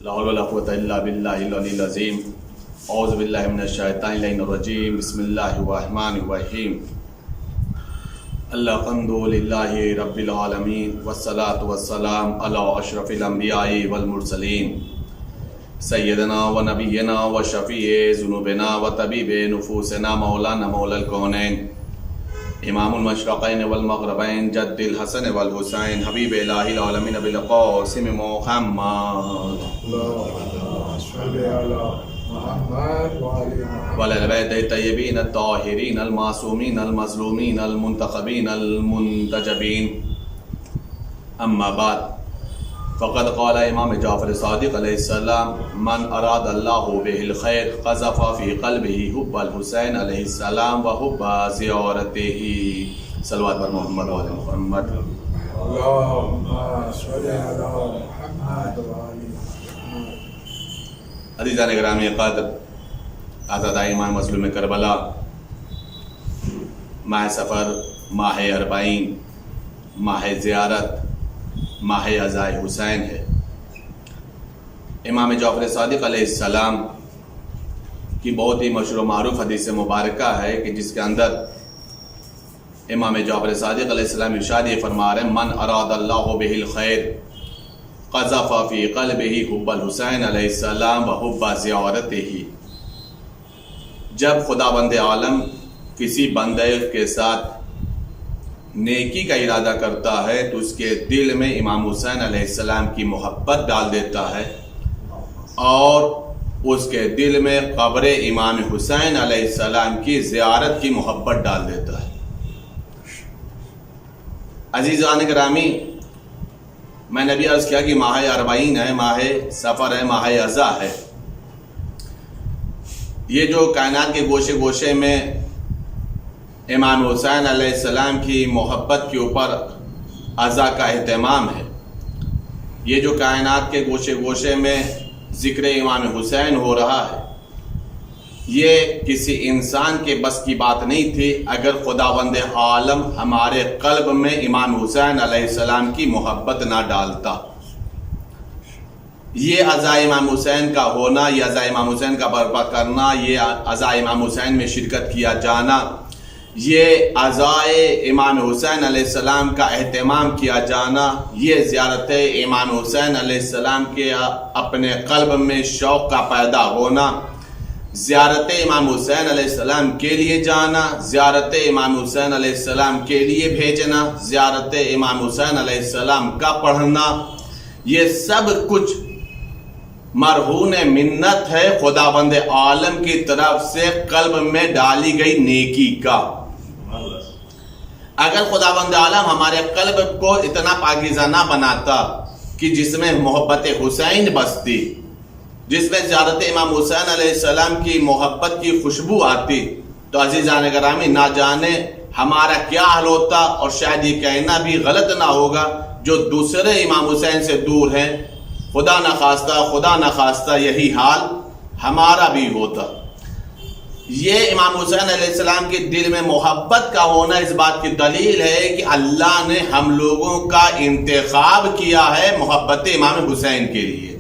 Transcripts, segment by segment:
لا حول ولا قوة إلا بالله العلي العظيم. أعوذ بالله من الشيطان الرجيم. بسم الله الرحمن الرحيم. الحمد لله رب العالمين والصلاة والسلام على أشرف الأنبياء والمرسلين سيدنا ونبينا وشفيع ذنوبنا وطبيب نفوسنا مولانا مولى الكونين امام المشرقين والمغربين جد الحسن والحسين حبيب الہ العالمین بالقاسم محمد وعلى البيت الطيبين الطاهرين المعصومين المظلومين المنتخبين المنتجبين. اما بعد فقد قال امام جعفر صادق علیہ السلام من اراد اللہ به الخیر قذف فی قلبه حب الحسین علیہ السلام و حب زیارته. صلوات بر محمد و آل محمد. اللهم صل علی محمد و آل محمد. عزیزان گرامی قدر، آزادہ امام مظلوم کربلا، ماہ سفر، ماہ اربعین، ماہ زیارت، ماہ عزائے حسین ہے. امام جعفر صادق علیہ السلام کی بہت ہی مشہور و معروف حدیث مبارکہ ہے کہ جس کے اندر امام جعفر صادق علیہ السلام ارشاد فرما رہے ہیں من اراد اللہ بہ الخیر قذف فی قلبہ حب الحسین علیہ السلام و حب زیارتہ. جب خداوند عالم کسی بندے کے ساتھ نیکی کا ارادہ کرتا ہے تو اس کے دل میں امام حسین علیہ السلام کی محبت ڈال دیتا ہے اور اس کے دل میں قبر امام حسین علیہ السلام کی زیارت کی محبت ڈال دیتا ہے. عزیزان گرامی، میں نے بھی عرض کیا کہ ماہ اربعین ہے، ماہ سفر ہے، ماہ عزا ہے. یہ جو کائنات کے گوشے گوشے میں امام حسین علیہ السلام کی محبت کے اوپر عزا کا اہتمام ہے، یہ جو کائنات کے گوشے گوشے میں ذکر امام حسین ہو رہا ہے، یہ کسی انسان کے بس کی بات نہیں تھی اگر خداوند عالم ہمارے قلب میں امام حسین علیہ السلام کی محبت نہ ڈالتا. یہ عزا امام حسین کا ہونا، یہ عزا امام حسین کا برپا کرنا، یہ عزا امام حسین میں شرکت کیا جانا، یہ عزائے امام حسین علیہ السلام کا اہتمام کیا جانا، یہ زیارت امام حسین علیہ السلام کے اپنے قلب میں شوق کا پیدا ہونا، زیارت امام حسین علیہ السلام کے لیے جانا، زیارت امام حسین علیہ السلام کے لیے بھیجنا، زیارت امام حسین علیہ السلام کا پڑھنا، یہ سب کچھ مرہون منت ہے خداوند عالم کی طرف سے قلب میں ڈالی گئی نیکی کا. اگر خداوند عالم ہمارے قلب کو اتنا پاکیزہ نہ بناتا کہ جس میں محبت حسین بستی، جس میں زیارت امام حسین علیہ السلام کی محبت کی خوشبو آتی، تو عزیزان گرامی نہ جانے ہمارا کیا حال ہوتا. اور شاید یہ کہنا بھی غلط نہ ہوگا جو دوسرے امام حسین سے دور ہیں، خدا نہ خواستہ یہی حال ہمارا بھی ہوتا. یہ امام حسین علیہ السلام کے دل میں محبت کا ہونا اس بات کی دلیل ہے کہ اللہ نے ہم لوگوں کا انتخاب کیا ہے محبت امام حسین کے لیے.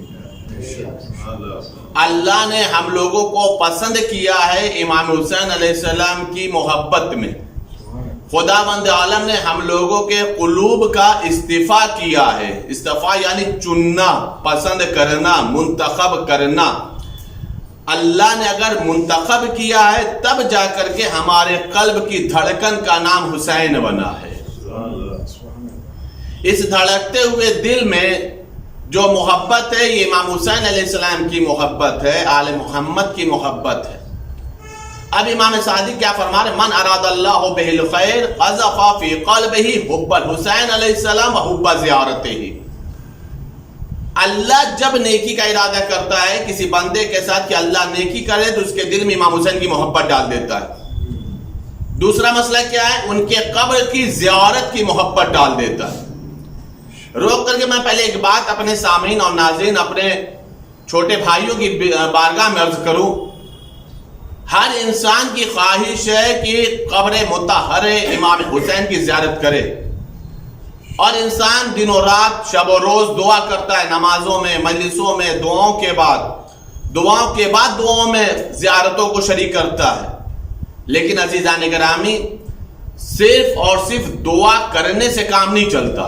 اللہ نے ہم لوگوں کو پسند کیا ہے امام حسین علیہ السلام کی محبت میں. خداوند عالم نے ہم لوگوں کے قلوب کا استفا کیا ہے. استفا یعنی چننا، پسند کرنا، منتخب کرنا. اللہ نے اگر منتخب کیا ہے تب جا کر کے ہمارے قلب کی دھڑکن کا نام حسین بنا ہے. اس دھڑکتے ہوئے دل میں جو محبت ہے یہ امام حسین علیہ السلام کی محبت ہے، آل محمد کی محبت ہے. اب امام صادق کیا فرما رہے؟ من اراد اللہ بہ الخیر قذف فی قلبہ حب الحسین علیہ السلام و حب زیارتہ. اللہ جب نیکی کا ارادہ کرتا ہے کسی بندے کے ساتھ کہ اللہ نیکی کرے تو اس کے دل میں امام حسین کی محبت ڈال دیتا ہے. دوسرا مسئلہ کیا ہے؟ ان کے قبر کی زیارت کی محبت ڈال دیتا ہے. روک کر کے میں پہلے ایک بات اپنے سامعین اور ناظرین، اپنے چھوٹے بھائیوں کی بارگاہ میں عرض کروں. ہر انسان کی خواہش ہے کہ قبر مطہر امام حسین کی زیارت کرے، اور انسان دن و رات شب و روز دعا کرتا ہے، نمازوں میں، مجلسوں میں، دعاؤں کے بعد دعاؤں میں زیارتوں کو شریک کرتا ہے. لیکن عزیزان گرامی، صرف اور صرف دعا کرنے سے کام نہیں چلتا.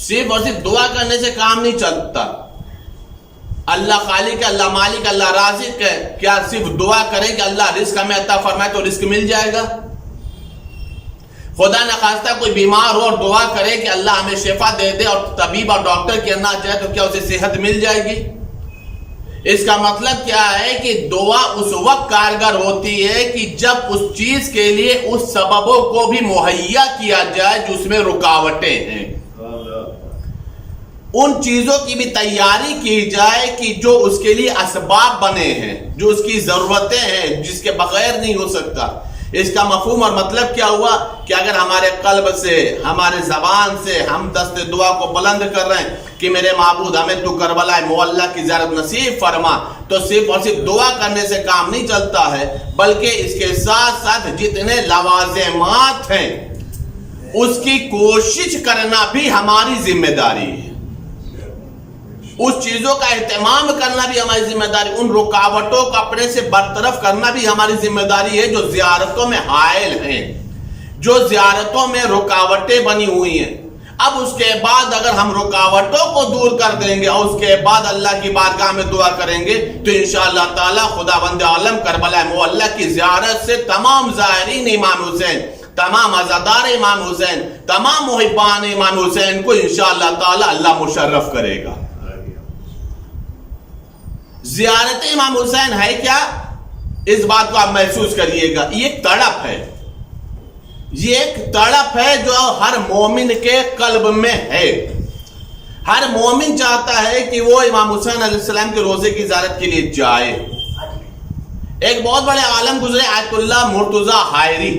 صرف اور صرف دعا کرنے سے کام نہیں چلتا. اللہ خالق ہے، اللہ مالک، اللہ رازق ہے. کیا صرف دعا کریں کہ اللہ رزق ہمیں عطا فرمائے تو رزق مل جائے گا؟ خدا نخواستہ کوئی بیمار ہو اور دعا کرے کہ اللہ ہمیں شفا دے دے اور طبیب اور ڈاکٹر کے نہ جائے تو کیا اسے صحت مل جائے گی؟ اس کا مطلب کیا ہے کہ دعا اس وقت کارگر ہوتی ہے کہ جب اس چیز کے لیے اس سببوں کو بھی مہیا کیا جائے جو اس میں رکاوٹیں ہیں. ان چیزوں کی بھی تیاری کی جائے کہ جو اس کے لیے اسباب بنے ہیں، جو اس کی ضرورتیں ہیں، جس کے بغیر نہیں ہو سکتا. اس کا مفہوم اور مطلب کیا ہوا کہ اگر ہمارے قلب سے، ہمارے زبان سے ہم دست دعا کو بلند کر رہے ہیں کہ میرے معبود ہمیں تو کربلا معلیٰ کی زیارت نصیب فرما، تو صرف اور صرف دعا کرنے سے کام نہیں چلتا ہے، بلکہ اس کے ساتھ ساتھ جتنے لوازمات ہیں اس کی کوشش کرنا بھی ہماری ذمہ داری ہے. اس چیزوں کا اہتمام کرنا بھی ہماری ذمہ داری، ان رکاوٹوں کو اپنے سے برطرف کرنا بھی ہماری ذمہ داری ہے جو زیارتوں میں حائل ہیں، جو زیارتوں میں رکاوٹیں بنی ہوئی ہیں. اب اس کے بعد اگر ہم رکاوٹوں کو دور کر دیں گے اور اس کے بعد اللہ کی بارگاہ میں دعا کریں گے تو انشاءاللہ تعالی خداوند عالم کربلا معلیٰ کی زیارت سے تمام زائرین امام حسین، تمام عزادار امام حسین، تمام محبان امام حسین کو انشاءاللہ تعالی اللہ مشرف کرے گا. زیارت امام حسین ہے کیا؟ اس بات کو آپ محسوس کریے گا. یہ ایک تڑپ ہے، یہ ایک تڑپ ہے جو ہر مومن کے قلب میں ہے. ہر مومن چاہتا ہے کہ وہ امام حسین علیہ السلام کے روضے کی زیارت کے لیے جائے. ایک بہت بڑے عالم گزرے آیت اللہ مرتضی حائری،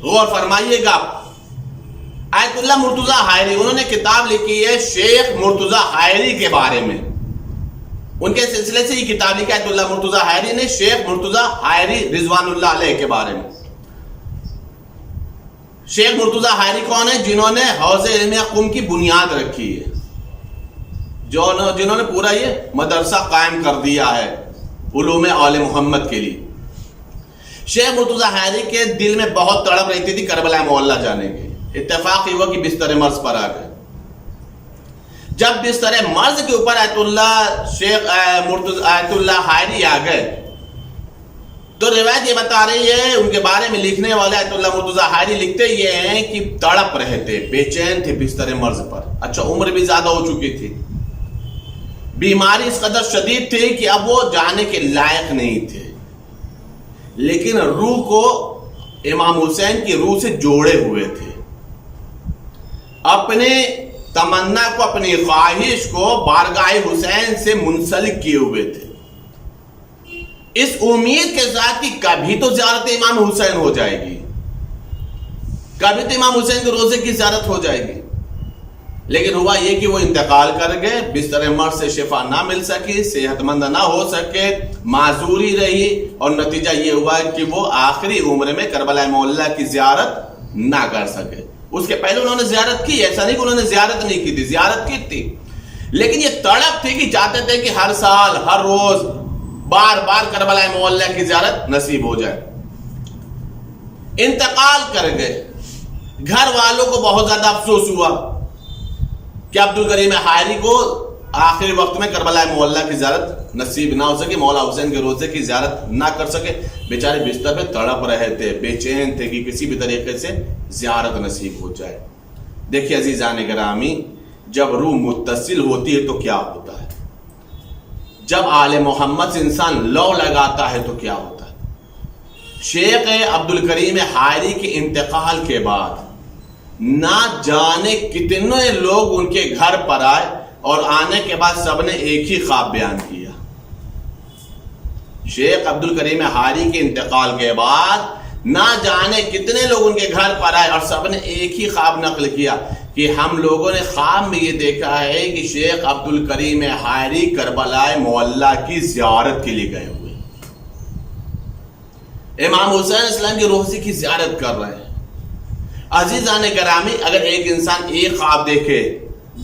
غور فرمائیے گا. آیت اللہ مرتضی حائری، انہوں نے کتاب لکھی ہے شیخ مرتضی حائری کے بارے میں. ان کے سلسلے سے یہ کتاب لکھی آیت اللہ مرتضی حائری نے شیخ مرتضی حائری رضوان اللہ علیہ کے بارے میں. شیخ مرتضی حائری کون ہے؟ جنہوں نے حوض علم قم کی بنیاد رکھی ہے، جنہوں نے پورا یہ مدرسہ قائم کر دیا ہے علوم آل محمد کے لیے. شیخ مرتضی حائری کے دل میں بہت تڑپ رہتی تھی کربلا معلیٰ جانے کی. اتفاق یہ ہوا کہ بستر مرض پر آ گئے. جب بستر مرض کے اوپر آیت اللہ حائری آ گئے تو روایت یہ بتا رہی ہے، ان کے بارے میں لکھنے والے آیت اللہ مرتضی حائری لکھتے یہ ہیں کہ تڑپ رہے تھے، بے چین تھے بستر مرض پر. اچھا، عمر بھی زیادہ ہو چکی تھی، بیماری اس قدر شدید تھی کہ اب وہ جانے کے لائق نہیں تھے، لیکن روح کو امام حسین کی روح سے جوڑے ہوئے تھے. اپنے تمنا کو، اپنی خواہش کو بارگاہ حسین سے منسلک کیے ہوئے تھے، اس امید کے ساتھ کہ کبھی تو زیارت امام حسین ہو جائے گی، کبھی تو امام حسین کے روزے کی زیارت ہو جائے گی. لیکن ہوا یہ کہ وہ انتقال کر گئے، بستر مرض سے شفا نہ مل سکی، صحت مند نہ ہو سکے، معذوری رہی، اور نتیجہ یہ ہوا کہ وہ آخری عمر میں کربلا معلیٰ کی زیارت نہ کر سکے. اس کے پہلے انہوں نے زیارت کی، ایسا نہیں کہ انہوں نے زیارت نہیں کی تھی، زیارت کی تھی، لیکن یہ تڑپ تھی کہ چاہتے تھے کہ ہر سال، ہر روز، بار بار کربلا معلیٰ کی زیارت نصیب ہو جائے. انتقال کر گئے. گھر والوں کو بہت زیادہ افسوس ہوا کہ عبد الکریم حائری کو آخری وقت میں کربلا معلیٰ کی زیارت نصیب نہ ہو سکے، مولا حسین کے روزے کی زیارت نہ کر سکے. بیچارے بستر پہ تڑپ رہے تھے، بے چین تھے کہ کسی بھی طریقے سے زیارت نصیب ہو جائے. دیکھیے عزیزان گرامی، جب روح متصل ہوتی ہے تو کیا ہوتا ہے، جب آل محمد سے انسان لو لگاتا ہے تو کیا ہوتا ہے. شیخ عبد الکریم حائری کے انتقال کے بعد نہ جانے کتنے لوگ ان کے گھر پر آئے، اور آنے کے بعد سب نے ایک ہی خواب بیان کیا. شیخ عبد الکریم حائری کے انتقال کے بعد نہ جانے کتنے لوگ ان کے گھر پر آئے اور سب نے ایک ہی خواب نقل کیا کہ ہم لوگوں نے خواب میں یہ دیکھا ہے کہ شیخ عبد الکریم حائری کربلا معلیٰ کی زیارت کے لیے گئے ہوئے، امام حسین اسلام کی روزے کی زیارت کر رہے ہیں. عزیزان گرامی، اگر ایک انسان ایک خواب دیکھے،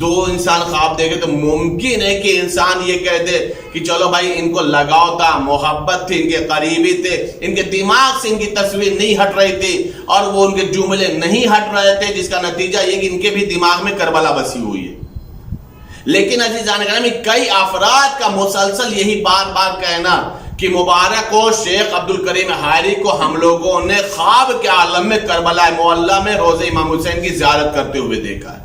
دو انسان خواب دیکھے، تو ممکن ہے کہ انسان یہ کہہ دے کہ چلو بھائی ان کو لگاؤ تھا، محبت تھی، ان کے قریبی تھے، ان کے دماغ سے ان کی تصویر نہیں ہٹ رہی تھی اور وہ ان کے جملے نہیں ہٹ رہے تھے، جس کا نتیجہ یہ کہ ان کے بھی دماغ میں کربلا بسی ہوئی ہے۔ لیکن عزیزان گرامی، کئی افراد کا مسلسل یہی بار بار کہنا کہ مبارک ہو شیخ عبد الکریم حائری کو ہم لوگوں نے خواب کے عالم میں کربلا معلی میں روضہ امام حسین کی زیارت کرتے ہوئے دیکھا ہے۔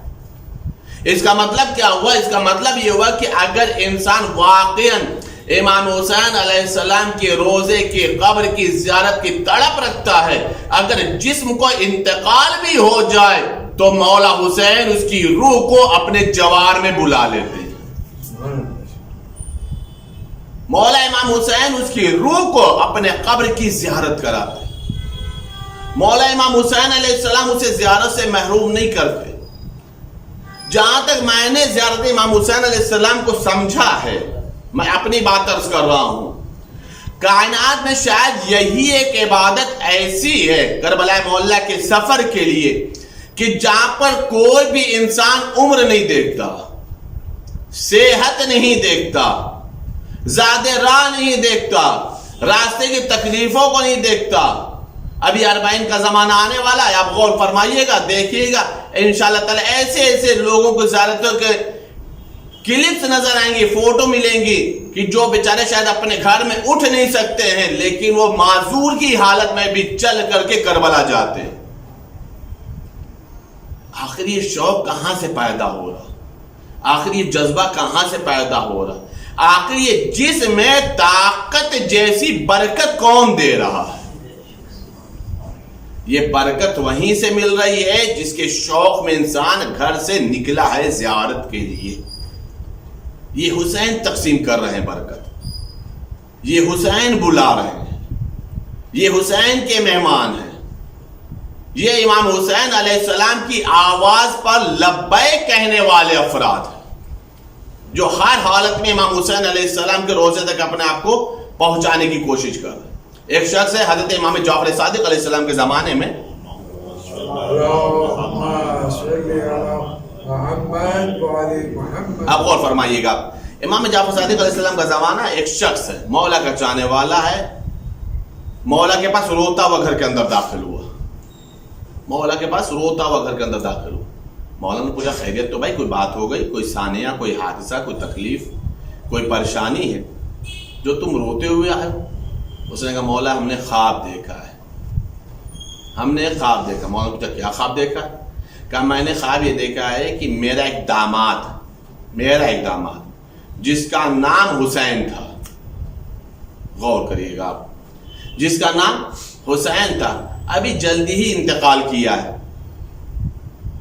اس کا مطلب کیا ہوا؟ اس کا مطلب یہ ہوا کہ اگر انسان واقعاً امام حسین علیہ السلام کے روضے کی قبر کی زیارت کی تڑپ رکھتا ہے، اگر جسم کو انتقال بھی ہو جائے تو مولا حسین اس کی روح کو اپنے جوار میں بلا لیتے ہیں۔ مولا امام حسین اس کی روح کو اپنے قبر کی زیارت کراتے ہیں۔ مولا امام حسین علیہ السلام اسے زیارت سے محروم نہیں کرتے۔ جہاں تک میں نے زیارت امام حسین علیہ السلام کو سمجھا ہے، میں اپنی بات عرض کر رہا ہوں، کائنات میں شاید یہی ایک عبادت ایسی ہے کربلا معلی کے سفر کے لیے کہ جہاں پر کوئی بھی انسان عمر نہیں دیکھتا، صحت نہیں دیکھتا، زیادہ راہ نہیں دیکھتا، راستے کی تکلیفوں کو نہیں دیکھتا۔ ابھی اربعین کا زمانہ آنے والا ہے، آپ غور فرمائیے گا، دیکھیے گا انشاءاللہ تعالی ایسے ایسے لوگوں کو زیارتوں کے کلپس نظر آئیں گی، فوٹو ملیں گی کہ جو بیچارے شاید اپنے گھر میں اٹھ نہیں سکتے ہیں لیکن وہ معذور کی حالت میں بھی چل کر کے کربلا جاتے ہیں۔ آخر یہ شوق کہاں سے پیدا ہو رہا؟ آخر یہ جذبہ کہاں سے پیدا ہو رہا؟ آخر یہ جسم میں طاقت جیسی برکت کون دے رہا ہے؟ یہ برکت وہیں سے مل رہی ہے جس کے شوق میں انسان گھر سے نکلا ہے زیارت کے لیے۔ یہ حسین تقسیم کر رہے ہیں برکت، یہ حسین بلا رہے ہیں، یہ حسین کے مہمان ہیں، یہ امام حسین علیہ السلام کی آواز پر لبیک کہنے والے افراد ہیں جو ہر حالت میں امام حسین علیہ السلام کے روضے تک اپنے آپ کو پہنچانے کی کوشش کر رہے ہیں۔ ایک شخص ہے حضرت امام جعفر صادق علیہ السلام کے زمانے میں، آپ غور فرمائیے گا، امام جعفر صادق علیہ السلام کا زمانہ، ایک شخص ہے مولا کا چاہنے والا ہے، مولا کے پاس روتا ہوا گھر کے اندر داخل ہوا، مولا کے پاس روتا ہوا گھر کے اندر داخل ہوا۔ مولا نے پوچھا خیریت تو بھائی، کوئی بات ہو گئی، کوئی سانیہ، کوئی حادثہ، کوئی تکلیف، کوئی پریشانی ہے جو تم روتے ہوئے آئے ہو؟ اس نے کہا مولا ہم نے خواب دیکھا ہے، ہم نے خواب دیکھا۔ مولا نے پوچھا کیا خواب دیکھا؟ کہا میں نے خواب یہ دیکھا ہے کہ میرا ایک داماد جس کا نام حسین تھا، غور کریے گا آپ، جس کا نام حسین تھا، ابھی جلدی ہی انتقال کیا ہے۔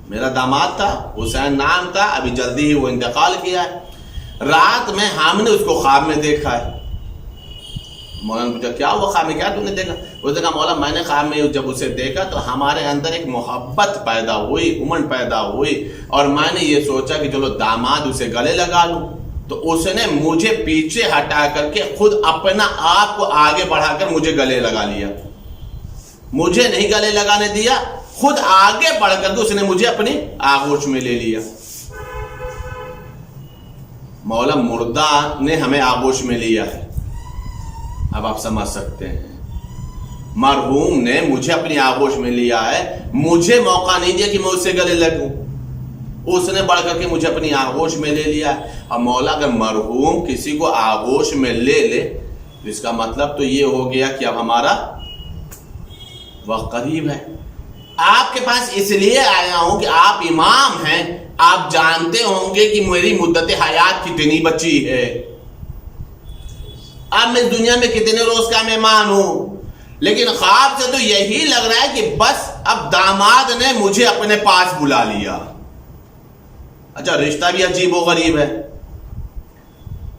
میرا داماد تھا، حسین نام تھا، ابھی جلدی ہی وہ انتقال کیا ہے۔ رات میں ہم نے اس کو خواب میں دیکھا ہے۔ مولا نے پوچھا کیا ہوا خواب میں، کیا تم نے دیکھا؟ اس نے کہا مولا میں نے خواب میں جب اسے دیکھا تو ہمارے اندر ایک محبت پیدا ہوئی، امن پیدا ہوئی، اور میں نے یہ سوچا کہ چلو داماد اسے گلے لگا لوں، تو اس نے مجھے پیچھے ہٹا کر کے خود اپنا آپ کو آگے بڑھا کر مجھے گلے لگا لیا، مجھے نہیں گلے لگانے دیا، خود آگے بڑھ کر کے اس نے مجھے اپنی آغوش میں لے لیا۔ مولا مردہ نے ہمیں آغوش میں لیا ہے، اب آپ سمجھ سکتے ہیں، مرحوم نے مجھے اپنی آغوش میں لیا ہے، مجھے موقع نہیں دیا کہ میں اس سے گلے لگوں، اس نے بڑھ کر کے مجھے اپنی آغوش میں لے لیا ہے۔ اب مولا اگر مرحوم کسی کو آغوش میں لے لے تو اس کا مطلب تو یہ ہو گیا کہ اب ہمارا وقت قریب ہے۔ آپ کے پاس اس لیے آیا ہوں کہ آپ امام ہیں، آپ جانتے ہوں گے کہ میری مدت حیات کتنی بچی ہے، اب میں دنیا میں کتنے روز کا مہمان ہوں، لیکن خواب سے تو یہی لگ رہا ہے کہ بس اب داماد نے مجھے اپنے پاس بلا لیا۔ اچھا رشتہ بھی عجیب و غریب ہے،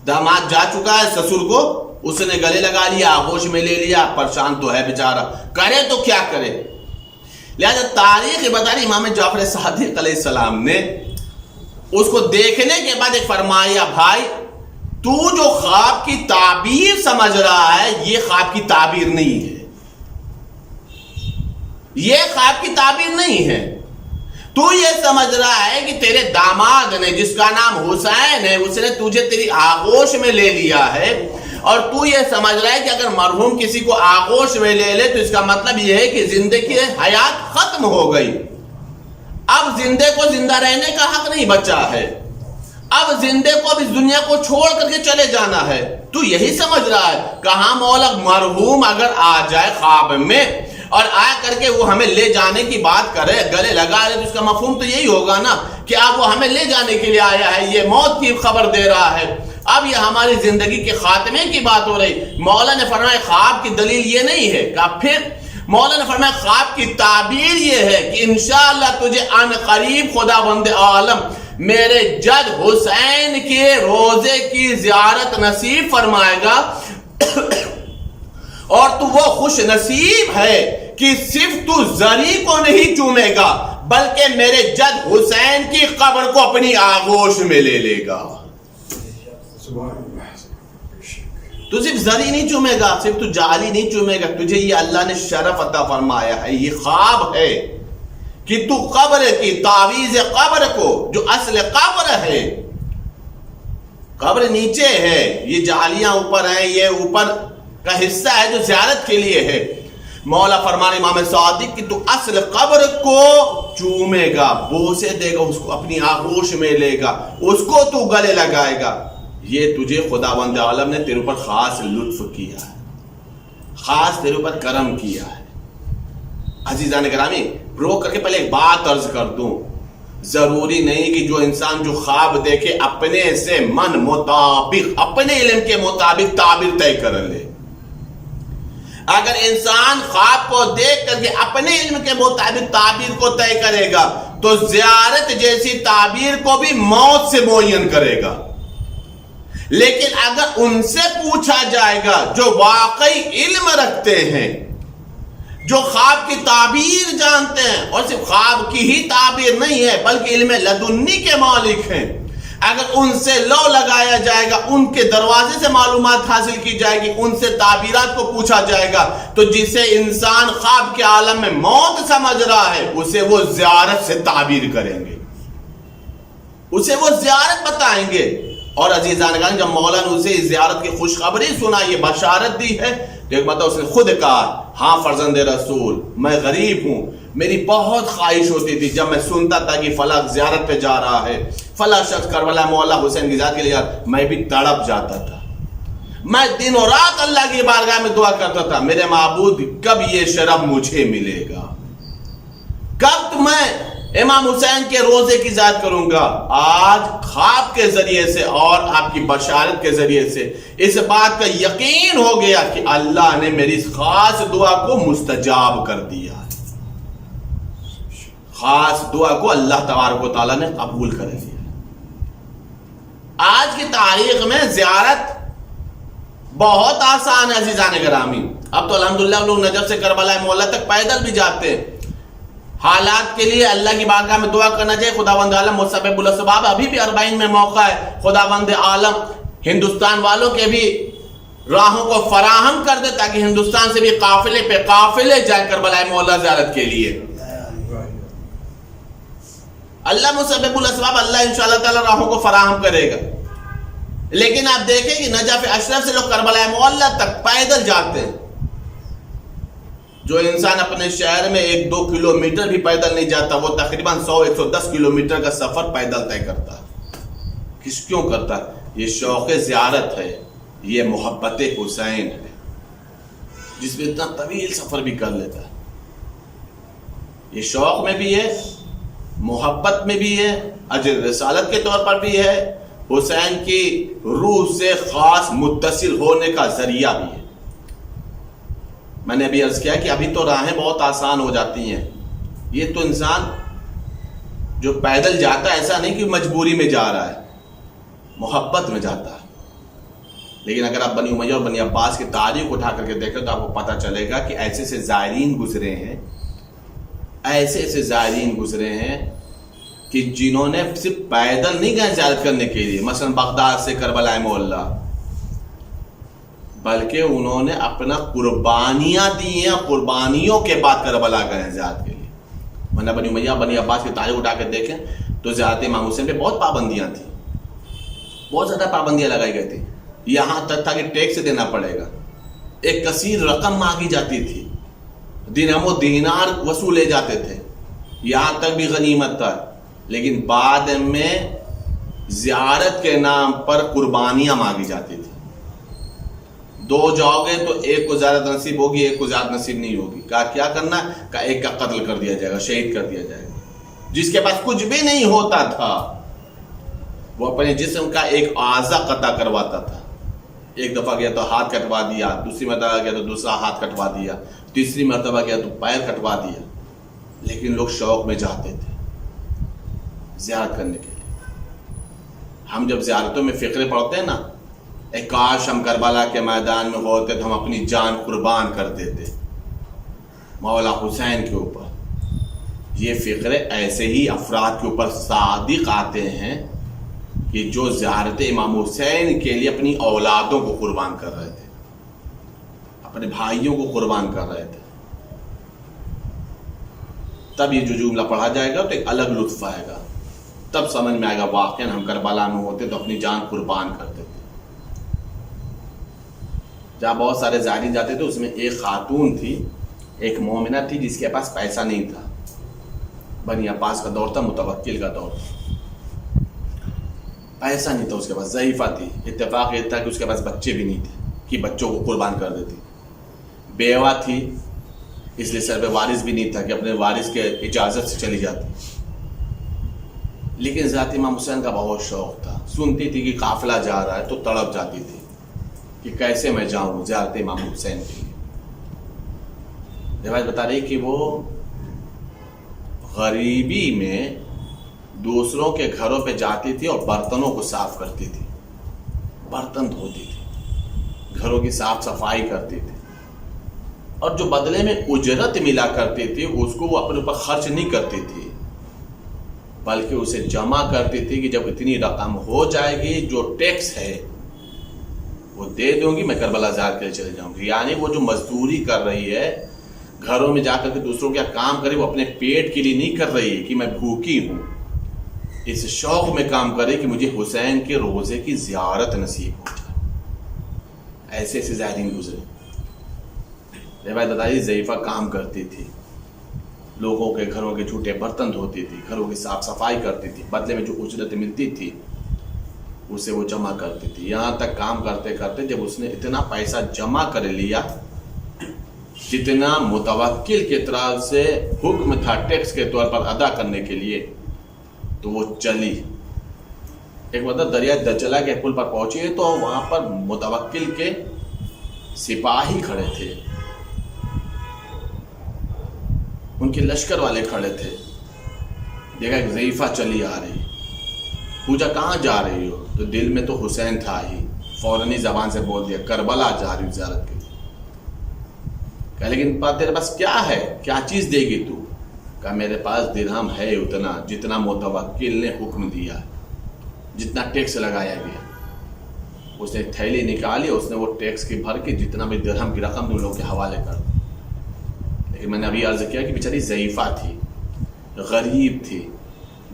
داماد جا چکا ہے سسر کو اس نے گلے لگا لیا، آغوش میں لے لیا، پریشان تو ہے بیچارہ، کرے تو کیا کرے۔ لہذا تاریخ بتا رہی امام جعفر صادق علیہ السلام نے اس کو دیکھنے کے بعد ایک فرمایا بھائی تو جو خواب کی تعبیر سمجھ رہا ہے یہ خواب کی تعبیر نہیں ہے، یہ خواب کی تعبیر نہیں ہے. تو یہ سمجھ رہا ہے کہ تیرے داماد نے جس کا نام حسین ہے اس نے تجھے تیری آغوش میں لے لیا ہے، اور تو یہ سمجھ رہا ہے کہ اگر مرحوم کسی کو آغوش میں لے لے تو اس کا مطلب یہ ہے کہ زندگی حیات ختم ہو گئی، اب زندے کو زندہ رہنے کا حق نہیں بچا ہے، اب زندے کو اب اس دنیا کو چھوڑ کر کے چلے جانا ہے. تو یہی سمجھ رہا ہے. کہاں مولا مرحوم اگر آ جائے خواب میں اور آ کر کے وہ ہمیں لے جانے کی بات کرے، گلے لگا لے، تو اس کا مفہوم تو یہی ہوگا نا کہ اب وہ ہمیں لے جانے کے لیے آیا ہے، یہ موت کی خبر دے رہا ہے، اب یہ ہماری زندگی کے خاتمے کی بات ہو رہی. مولا نے فرمایا خواب کی دلیل یہ نہیں ہے. کہ پھر مولا نے فرمایا خواب کی تعبیر یہ ہے کہ انشاءاللہ تجھے ان قریب خداوند عالم میرے جد حسین کے روزے کی زیارت نصیب فرمائے گا، اور تو وہ خوش نصیب ہے کہ صرف تو زری کو نہیں چومے گا بلکہ میرے جد حسین کی قبر کو اپنی آغوش میں لے لے گا. تو صرف زری نہیں چومے گا، صرف تو جالی نہیں چومے گا، تجھے یہ اللہ نے شرف عطا فرمایا ہے. یہ خواب ہے کہ تو قبر کی تعویذ قبر کو، جو اصل قبر ہے، قبر نیچے ہے، یہ جالیاں اوپر ہیں، یہ اوپر کا حصہ ہے جو زیارت کے لیے ہے. مولا فرمانے امام صادق کہ تو اصل قبر کو چومے گا، بوسے دے گا، اس کو اپنی آغوش میں لے گا، اس کو تو گلے لگائے گا. یہ تجھے خداوند عالم نے تیرے اوپر خاص لطف کیا ہے، خاص تیرے اوپر کرم کیا ہے. عزیزان گرامی، روک کر کے پہلے ایک بات عرض کر دوں، ضروری نہیں کہ جو انسان جو خواب دیکھے اپنے سے من مطابق، اپنے علم کے مطابق تعبیر طے کر لے. اگر انسان خواب کو دیکھ کر کے اپنے علم کے مطابق تعبیر کو طے کرے گا تو زیارت جیسی تعبیر کو بھی موت سے معین کرے گا. لیکن اگر ان سے پوچھا جائے گا جو واقعی علم رکھتے ہیں، جو خواب کی تعبیر جانتے ہیں، اور صرف خواب کی ہی تعبیر نہیں ہے بلکہ علم لدنی کے مالک ہیں، اگر ان سے لو لگایا جائے گا، ان کے دروازے سے معلومات حاصل کی جائے گی، ان سے تعبیرات کو پوچھا جائے گا، تو جسے انسان خواب کے عالم میں موت سمجھ رہا ہے اسے وہ زیارت سے تعبیر کریں گے، اسے وہ زیارت بتائیں گے. اور عزیزان گرامی، جب مولا نے اسے زیارت کی خوشخبری سنا، یہ بشارت دی ہے، تو ایک مطلب اس نے خود کہا، ہاں فرزند رسول، میں غریب ہوں، میری بہت خواہش ہوتی تھی جب میں سنتا تھا کہ فلاں زیارت پہ جا رہا ہے، فلاں شخص کربلا مولا حسین کی ذات کے لیے، میں بھی تڑپ جاتا تھا، میں دن و رات اللہ کی بارگاہ میں دعا کرتا تھا، میرے معبود کب یہ شرف مجھے ملے گا، کب میں امام حسین کے روزے کی ذات کروں گا. آج خواب کے ذریعے سے اور آپ کی بشارت کے ذریعے سے اس بات کا یقین ہو گیا کہ اللہ نے میری اس خاص دعا کو مستجاب کر دیا، خاص دعا کو اللہ تبارک و تعالیٰ نے قبول کر لیا. آج کی تاریخ میں زیارت بہت آسان ہے عزیزان گرامی. اب تو الحمدللہ لوگ نجف سے کربلا مولا تک پیدل بھی جاتے ہیں. حالات کے لیے اللہ کی بارگاہ میں دعا کرنا چاہیے، خداوند عالم مسبب الاسباب، ابھی بھی 40 میں موقع ہے، خداوند عالم ہندوستان والوں کے بھی راہوں کو فراہم کر دے تاکہ ہندوستان سے بھی قافلے پہ قافلے جائیں کربلا مولا زیارت کے لیے. اللہ مسبب الاسباب، اللہ انشاءاللہ تعالی راہوں کو فراہم کرے گا. لیکن آپ دیکھیں کہ نجف اشرف سے لوگ کربلا مولا تک پیدل جاتے ہیں. جو انسان اپنے شہر میں 1-2 کلومیٹر بھی پیدل نہیں جاتا، وہ تقریباً 100-110 کلومیٹر کا سفر پیدل طے کرتا ہے. کیوں کرتا ہے؟ یہ شوق زیارت ہے، یہ محبت حسین ہے، جس میں اتنا طویل سفر بھی کر لیتا ہے. یہ شوق میں بھی ہے، محبت میں بھی ہے، اجر رسالت کے طور پر بھی ہے، حسین کی روح سے خاص متصل ہونے کا ذریعہ بھی ہے. میں نے ابھی عرض کیا کہ ابھی تو راہیں بہت آسان ہو جاتی ہیں. یہ تو انسان جو پیدل جاتا ہے ایسا نہیں کہ مجبوری میں جا رہا ہے، محبت میں جاتا ہے. لیکن اگر آپ بنی امیہ اور بنی عباس کی تاریخ اٹھا کر کے دیکھیں تو آپ کو پتہ چلے گا کہ ایسے سے زائرین گزرے ہیں، ایسے زائرین گزرے ہیں کہ جنہوں نے صرف پیدل نہیں گئے زیارت کرنے کے لیے. مثلا بغداد سے کربلا مولا، بلکہ انہوں نے اپنا قربانیاں دی ہیں، قربانیوں کے بعد کربلا گئے ہیں زیارت کے لیے. ورنہ بنی امیہ بنی عباس کی تاریخ اٹھا کے دیکھیں تو زیارت امام حسین پہ بہت پابندیاں تھیں، بہت زیادہ پابندیاں لگائی گئی تھیں. یہاں تک تھا کہ ٹیکس دینا پڑے گا، ایک کثیر رقم مانگی جاتی تھی، درہم و دینار وصولے جاتے تھے، یہاں تک بھی غنیمت تھا. لیکن بعد میں زیارت کے نام پر قربانیاں مانگی جاتی تھی. دو جاؤ گے تو ایک کو زیادہ نصیب ہوگی، ایک کو زیادہ نصیب نہیں ہوگی. کہا کیا کرنا ہے؟ کہا ایک کا قتل کر دیا جائے گا، شہید کر دیا جائے گا. جس کے پاس کچھ بھی نہیں ہوتا تھا وہ اپنے جسم کا ایک اعضا قطع کرواتا تھا. ایک دفعہ گیا تو ہاتھ کٹوا دیا، دوسری مرتبہ گیا تو دوسرا ہاتھ کٹوا دیا، تیسری مرتبہ گیا تو پیر کٹوا دیا. لیکن لوگ شوق میں جاتے تھے زیارت کرنے کے لیے. ہم جب زیارتوں میں فقرے پڑھتے ہیں نا، اے کاش ہم کربلا کے میدان میں ہوتے تو ہم اپنی جان قربان کر دیتے مولا حسین کے اوپر. یہ فقرے ایسے ہی افراد کے اوپر صادق آتے ہیں کہ جو زیارت امام حسین کے لیے اپنی اولادوں کو قربان کر رہے تھے، اپنے بھائیوں کو قربان کر رہے تھے. تب یہ جو جملہ پڑھا جائے گا تو ایک الگ لطف آئے گا، تب سمجھ میں آئے گا واقعاً ہم کربلا میں ہوتے تو اپنی جان قربان کرتے تھے. جہاں بہت سارے زائرین جاتے تھے اس میں ایک خاتون تھی، ایک مومنہ تھی جس کے پاس پیسہ نہیں تھا. بنی عباس کا دور تھا، متوکل کا دور تھا، پیسہ نہیں تھا اس کے پاس، ضعیفہ تھی. اتفاق یہ تھا کہ اس کے پاس بچے بھی نہیں تھے کہ بچوں کو قربان کر دیتی. بیوہ تھی، اس لیے سر پہ وارث بھی نہیں تھا کہ اپنے وارث کے اجازت سے چلی جاتی. لیکن ذات امام حسین کا بہت شوق تھا. سنتی تھی کہ قافلہ جا رہا ہے تو تڑپ جاتی تھی کہ کیسے میں جاؤں زیارت امام حسین کے لیے. روایت بتا رہی کہ وہ غریبی میں دوسروں کے گھروں پہ جاتی تھی اور برتنوں کو صاف کرتی تھی، برتن دھوتی تھی، گھروں کی صاف صفائی کرتی تھی. اور جو بدلے میں اجرت ملا کرتی تھی اس کو وہ اپنے اوپر خرچ نہیں کرتی تھی، بلکہ اسے جمع کرتی تھی کہ جب اتنی رقم ہو جائے گی جو ٹیکس ہے وہ دے دوں گی، میں کربلا زیارت کے لیے چلے جاؤں گی. یعنی وہ جو مزدوری کر رہی ہے گھروں میں جا کر کے دوسروں کا کام کرے، وہ اپنے پیٹ کے لیے نہیں کر رہی ہے کہ میں بھوکی ہوں، اس شوق میں کام کرے کہ مجھے حسین کے روزے کی زیارت نصیب ہو جائے. ایسے ایسے زائرین گزرے. روایت بتائی ضعیفہ کام کرتی تھی، لوگوں کے گھروں کے جھوٹے برتن دھوتی تھی، گھروں کی صاف صفائی کرتی تھی، بدلے میں جو اجرت ملتی تھی اسے وہ جمع کرتی تھی. یہاں تک کام کرتے کرتے جب اس نے اتنا پیسہ جمع کر لیا جتنا متوکل کے طرف سے حکم تھا ٹیکس کے طور پر ادا کرنے کے لیے، تو وہ چلی. ایک مطلب دریائے دجلہ کے پل پر پہنچی تو وہاں پر متوکل کے سپاہی کھڑے تھے، ان کے لشکر والے کھڑے تھے. دیکھا کہ ضعیفہ چلی آ رہی. پوچھا کہاں جا رہی ہو؟ تو دل میں تو حسین تھا ہی، فوراً زبان سے بول دیا کربلا جا رہی ہوں زیارت کے لیے. کہا لیکن تیرے پاس کیا ہے، کیا چیز دے گی تو؟ کہا میرے پاس درہم ہے اتنا جتنا متوکل نے حکم دیا، جتنا ٹیکس لگایا گیا. اس نے تھیلی نکالی، اس نے وہ ٹیکس کی بھر کے جتنا بھی درہم کی رقم ان لوگوں کے حوالے کر دی. لیکن میں نے ابھی عرض کیا کہ بیچاری ضعیفہ تھی، غریب تھی،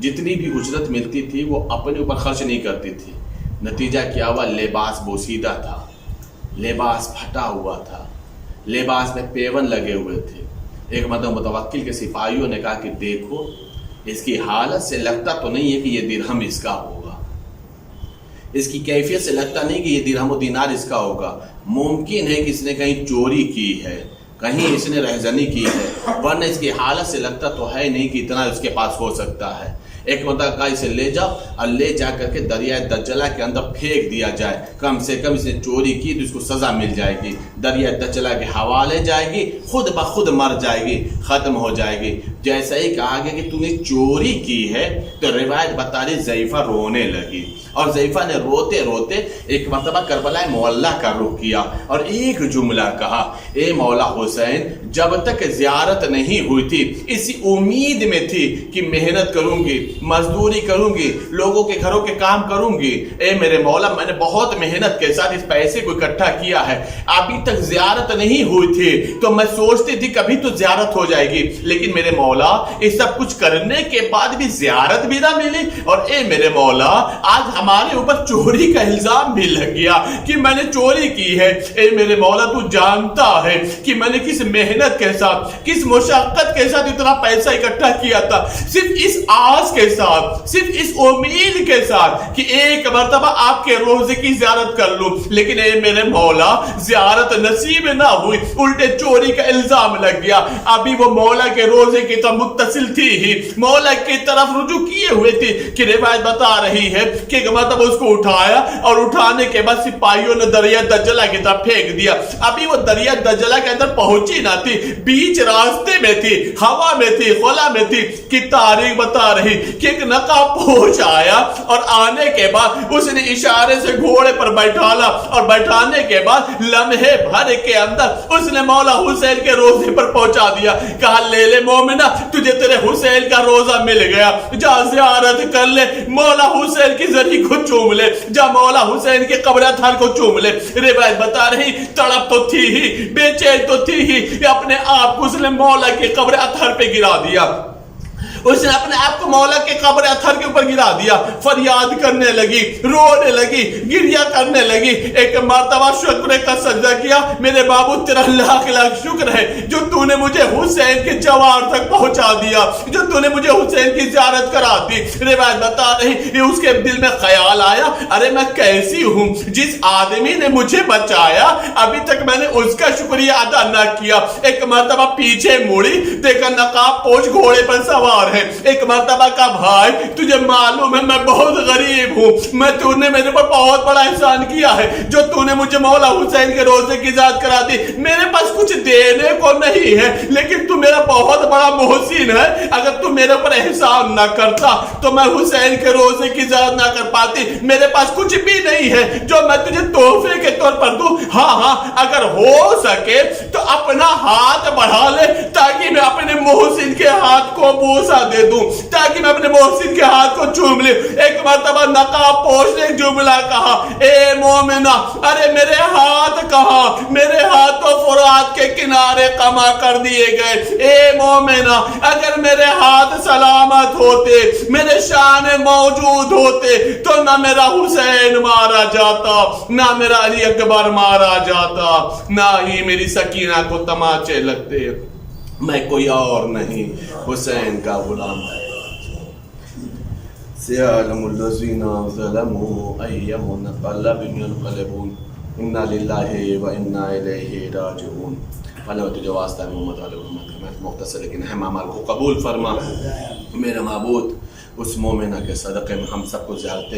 جتنی بھی اجرت ملتی تھی وہ اپنے اوپر خرچ نہیں کرتی تھی. نتیجہ کیا ہوا؟ لباس بوسیدہ تھا، لباس پھٹا ہوا تھا، لباس میں پیون لگے ہوئے تھے. ایک متوکل کے سپاہیوں نے کہا کہ دیکھو اس کی حالت سے لگتا تو نہیں ہے کہ یہ درہم اس کا ہوگا، اس کی کیفیت سے لگتا نہیں کہ یہ درہم و دینار اس کا ہوگا. ممکن ہے کہ اس نے کہیں چوری کی ہے، کہیں اس نے رہزنی کی ہے، ورنہ اس کی حالت سے لگتا تو ہے نہیں کہ اتنا اس کے پاس ہو سکتا ہے. ایک مطلب کہا اسے لے جاؤ اور لے جا کر کے دریائے دجلہ کے اندر پھینک دیا جائے، کم سے کم اس نے چوری کی تو اس کو سزا مل جائے گی. دریائے دجلہ کے حوالے جائے گی، خود بخود مر جائے گی، ختم ہو جائے گی. جیسا ہی کہا گیا کہ تو نے چوری کی ہے تو روایت بتا رہی ضعیفہ رونے لگی، اور ضعیفہ نے روتے روتے ایک مرتبہ کربلا مولا کا رخ کیا اور ایک جملہ کہا، اے مولا حسین جب تک زیارت نہیں ہوئی تھی اسی امید میں تھی کہ محنت کروں گی، مزدوری کروں گی، لوگوں کے گھروں کے کام کروں گی، اے میرے مولا میں نے بہت محنت کے ساتھ اس پیسے کو اکٹھا کیا ہے، ابھی تک زیارت نہیں ہوئی تھی تو میں سوچتی تھی کبھی تو زیارت ہو جائے گی، لیکن میرے مولا یہ سب کچھ کرنے کے بعد بھی زیارت بھی نہ ملی، اور اے میرے مولا آج ہمارے اوپر چوری کا الزام بھی لگ گیا کہ میں نے چوری کی ہے۔ اے میرے مولا تو جانتا ہے کہ میں نے کس محنت کے ساتھ، کس مشقت کے ساتھ اتنا پیسہ اکٹھا کیا تھا، صرف اس آس کے ساتھ، صرف اس امید کے ساتھ کہ ایک مرتبہ آپ کے روزے کی زیارت کر لوں، لیکن اے میرے مولا زیارت نصیب نہ ہوئی، الٹے چوری کا الزام لگ گیا۔ ابھی وہ مولا کے روزے کی طرف متصل تھی ہی، مولا کی طرف رجوع کیے ہوئے تھی کہ روایت بتا رہی ہے کہ مطلب اس کو اٹھایا اور اٹھانے کے بعد سپاہیوں نے دریا دجلہ کی طرف پھینک دیا۔ ابھی وہ دریا دجلہ کے اندر پہنچی نہ تھی، بیچ راستے میں تھی، ہوا میں تھی، خلا میں تھی کہ تاریخ بتا رہی کہ ایک نقاب پہنچ آیا، اور آنے کے بعد اس نے اشارے سے گھوڑے پر بیٹھالا، اور بیٹھانے کے بعد لمحے بھر کے اندر اس نے مولا حسین کے روزے پر پہنچا دیا۔ کہا لے لے مومنہ تجھے تیرے حسین کا روزہ مل گیا، جا زیارت کر لے، مولا حسین کی زری کو چوم لے، جا مولا حسین کے قبر اطہر کو چوم لے۔ روایت بتا رہی تڑپ تو تھی ہی، بے چین تو تھی ہی، اپنے آپ کو اس نے مولا کے قبر اطہر پہ گرا دیا، اس نے اپنے آپ کو مولا کے قبر اطہر کے اوپر گرا دیا، فریاد کرنے لگی، رونے لگی، گریہ کرنے لگی، ایک مرتبہ شکر کا سجدہ کیا، میرے بابو تیرا لاکھ لاکھ شکر ہے جو تو نے مجھے حسین کے جوار تک پہنچا دیا، جو تو نے مجھے حسین کی زیارت کرا دی۔ روایت بتا رہی یہ اس کے دل میں خیال آیا، ارے میں کیسی ہوں، جس آدمی نے مجھے بچایا ابھی تک میں نے اس کا شکریہ ادا نہ کیا۔ ایک مرتبہ پیچھے مڑی، دیکھا نقاب پوش گھوڑے پر سوار ہے۔ ایک مرتبہ کا بھائی تجھے معلوم ہے میں بہت غریب ہوں، میں تو نے میرے پر بہت بڑا احسان کیا ہے جو تو نے مجھے مولا حسین کے روزے کی زیارت کرا دی، میرے پاس کچھ دینے کو نہیں ہے لیکن تو میرا بہت بڑا محسن ہے، اگر تو میرے پر احسان نہ کرتا تو میں حسین کے روزے کی زیارت نہ کر پاتی، میرے پاس کچھ بھی نہیں ہے جو میں تجھے تحفے کے طور پر دوں، ہاں اگر ہو سکے تو اپنا ہاتھ بڑھا لے تاکہ میں اپنے محسن کے ہاتھ کو بوسہ دے دوں، تاکہ میں اپنے محسن کے ہاتھ کو چوم لے۔ ایک مرتبہ نقاب پوش نے ایک جملہ کہا، اے مومنہ ارے میرے ہاتھ کہاں، میرے ہاتھ تو فرات کے کنارے قما کر دیے گئے، اے مومنہ اگر میرے ہاتھ سلامت ہوتے، میرے شان موجود ہوتے تو نہ میرا حسین مارا جاتا، نہ میرا علی اکبر مارا جاتا، نہ ہی میری سکینہ کو تماچے لگتے، میں کوئی اور نہیں، حسین کا غلام ہے۔ سيعلم الذين ظلموا أي منقلب ينقلبون إنا لله وإنا إليه راجعون۔ اللہ تجھے واسطہ ہے محمد علیہ وسلم میں مختصر لیکن اہم اعمال کو قبول فرما، میرے معبود اس مومنہ کے صدقے میں ہم سب کو زیارت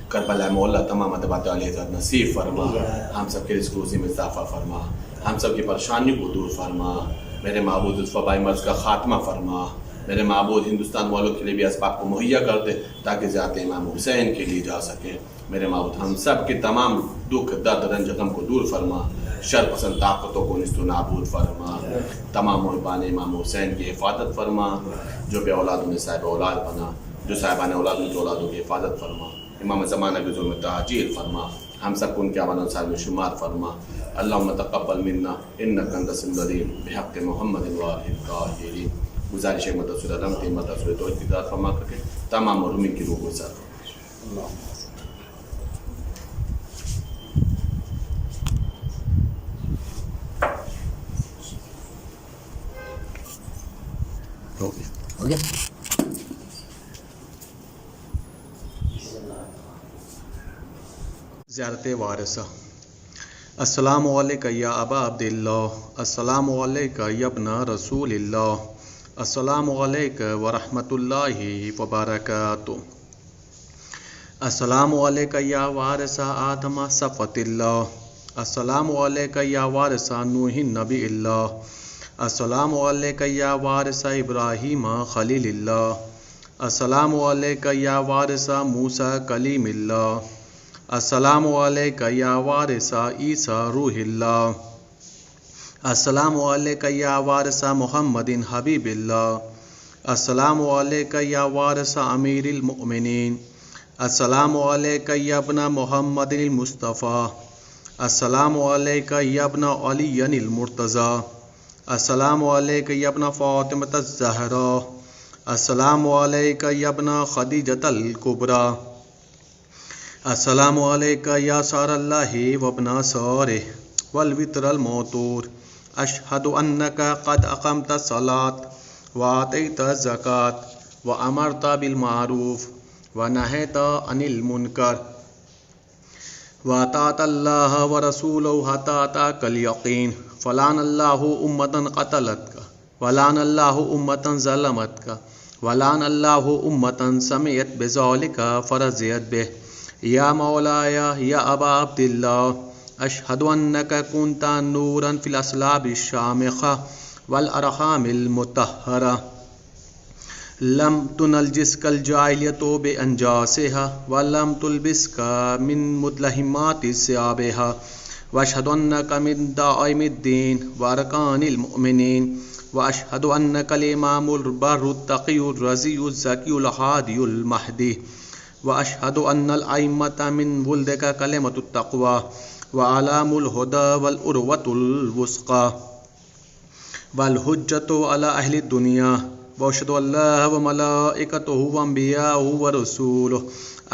کربلا مولا تمام اتباع علیہ نصیب فرما، ہم سب کے رزق روزی میں اضافہ فرما، ہم سب کی پریشانی کو دور فرما، میرے معبود اس وبائی مرض کا خاتمہ فرما، میرے معبود ہندوستان والوں کے لیے بھی اسباب کو مہیا کر دے تاکہ زیارت امام حسین کے لیے جا سکے، میرے معبود ہم سب کے تمام دکھ درد رنج غم کو دور فرما، شر پسند طاقتوں کو نیست و نابود فرما، تمام محبان امام حسین کی حفاظت فرما، جو بے اولاد انہیں صاحب اولاد بنا، جو صاحبان اولاد ان کی اولادوں کی حفاظت فرما، امام زمانہ کے ظلم تعجیل فرما، ہم سب کو ان کے اعمال انصار میں شمار فرما۔ اللہم تقبل منا انک انت السمیع العلیم بحق محمد وآلہ الطاہرین۔ گزارش ہے متصور علم تی متصور تو اقتدار فرما کر کے تمام مرحومین کی روح کو سر ہو گیا۔ زیارت وارثہ۔ السلام علیکہ یا ابا عبداللہ، السلام علیکہ یا ابن رسول اللہ، السلام علیکہ ورحمۃ اللہ وبرکاتہ، السلام علیکہ یا وارث آدم صفوت اللہ، السلام علیکہ یا وارث نوح نبی اللہ، السلام علیکہ یا وارث ابراہیم خلیل اللہ. السلام علیکہ یا وارث موسیٰ کلیم اللہ. السلام علیکہ یا وارث عیسیٰ روح اللہ. السلام علیکہ یا وارث محمد حبیب اللہ. السلام علیکہ یا وارث امیر المؤمنین. السلام علیکہ یا ابن محمد المصطفیٰ. السلام علیکہ یا ابن علی المرتضیٰ. السلام علیکہ یا ابن فاطمۃ الزہراء. السلام علیکہ یا ابن خدیجۃ الکبریٰ. السلام علیکہ یا سار اللہ وابن سارہ والوتر الموتور. اشہد انک قد اقمت الصلاۃ وآتیت الزکاۃ وامرت بالمعروف ونہیت عن المنکر وأطعت اللہ ورسولہ حتی أتاک الیقین. فلعن اللہ امة قتلتک ولعن اللہ امة ظلمتک ولعن اللہ امة سمعت بذلک فرضیت بہ. یا مولایا یا ابا عبداللہ اشہد انک کنت نورا فی الاصلاب الشامخہ والارحام المطہرہ لم تنجسک الجاہلیۃ بانجاسها ولم تلبسک من مدلہمات ثیابها. واشہد انک من دعائم الدین وارکان المؤمنین. واشہد انک الامام البر التقی الرضی الزکی الہادی المہدی. واشہد ان الائمة من ولدک کلمۃ التقوی وعلام الہدی والعروۃ الوثقی والحجۃ علی اہل الدنیا. واشہد اللہ وملائکتہ وانبیاءہ ورسولہ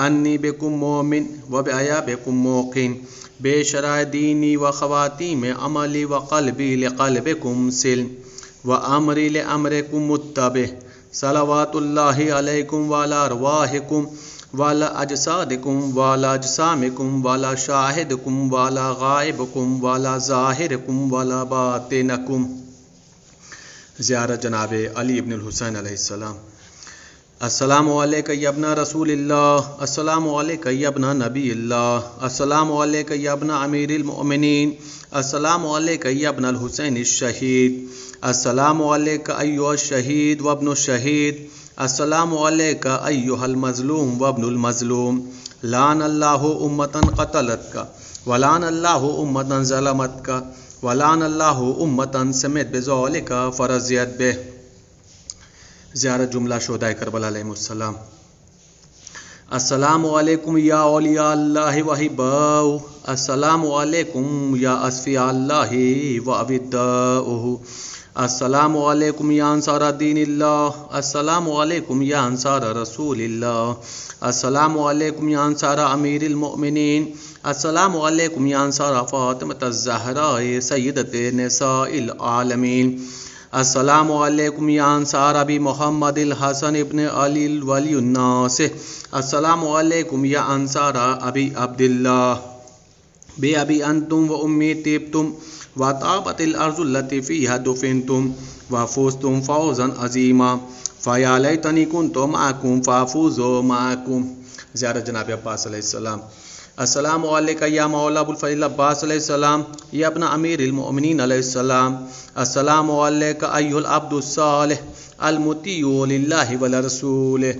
انی بکم مومن وبآیا بکم موقن بے شرائع دینی وخواتیم عملی وقلبی لقلبکم سلم وامری لامرکم متبع. صلوات اللہ علیکم وعلی ارواحکم وعلی اجسادکم وعلی اجسامکم وعلی شاہدکم وعلی غائبکم وعلی ظاہرکم وعلی باطنکم. زیارت جناب علی ابن الحسین علیہ السلام. السلام علیکہ یا ابن رسول اللہ. السلام علیکہ یا ابن نبی اللہ. السلام علیکہ یا ابن امیر المؤمنین. السلام علیکہ یا ابن الحسین الشہید. السلام علیکہ ایھا الشہید وابن الشہید. السلام علیکہ ایھا المظلوم وابن المظلوم. لعن اللہ امة قتلتک ولعن اللہ امة ظلمتک ولعن اللہ امة سمعت بذلک فرضیت بہ. زیارت جملہ شہداء کربلا علیہم السلام. السلام علیکم یا اولیاء اللہ وحباؤہ. السلام علیکم یا اصفیاء اللہ واوداؤہ. السلام علیکم یا انصار دین اللہ. السلام علیکم یا انصار رسول اللہ. السلام علیکم یا انصار امیر المؤمنین. السلام علیکم یا انصار فاطمۃ الزہراء سیدۃ نساء العالمین. السلام علیکم یا انصار ابی محمد الحسن ابن علی ولی الناس. السلام علیکم یا انصار ابی عبداللہ. بے ابی انتم و امی طبتم وطابت الارض التي فیہا دفنتم وفوزتم فوزا عظیما. فیا لیتنی کنت معکم فافوز معکم. زیارت جناب عباس علیہ السلام. السلام علیکہ یا مولا ابو الفضل عباس علیہ السلام یا ابن امیر المؤمنین علیہ السلام. السلام علیکہ ایھا العبد الصالح المطیع للہ ولرسولہ.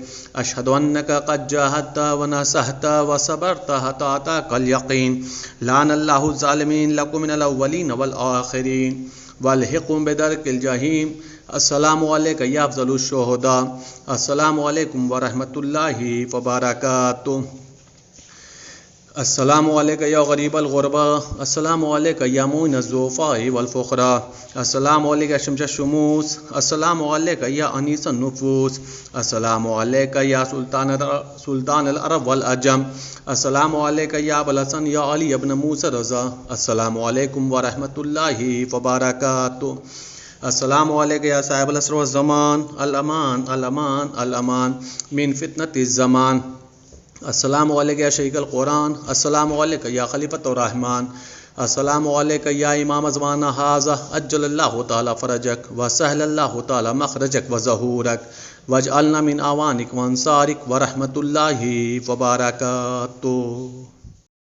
اشہد انک قد جاہدت ونصحت وصبرت حتی أتاک الیقین. لعن اللہ الظالمین لکم من الاولین والآخرین والحقهم بدرک الجحیم. السلام علیکہ یا افضل الشہداء. السلام علیکم ورحمۃ اللہ وبرکاتہ. السلام علیکہ یا غریب الغرباء. السلام علیکہ یا معین الضعفاء والفقراء. السلام علیکہ یا شمس الشموس. السلام علیکہ یا انیس النفوس. السلام علیکہ یا سلطان العرب والعجم. السلام علیکہ یا ابو الحسن یا علی ابن موسیٰ رضا. السلام علیکم ورحمۃ اللہ وبرکاتہ. السلام علیکہ یا صاحب العصر والزمان. الامان الامان الامان من فتنۃ الزمان. السلام علیکہ یا شیخ القرآن. السلام علیکہ یا خلیفۃ الرحمن. السلام علیکہ یا امام زمانہ ھذا عجل اللہ تعالی فرجک وسہل اللہ تعالی مخرجک وظہورک واجعلنا من اعوانک وانصارک ورحمۃ اللہ وبرکاتہ.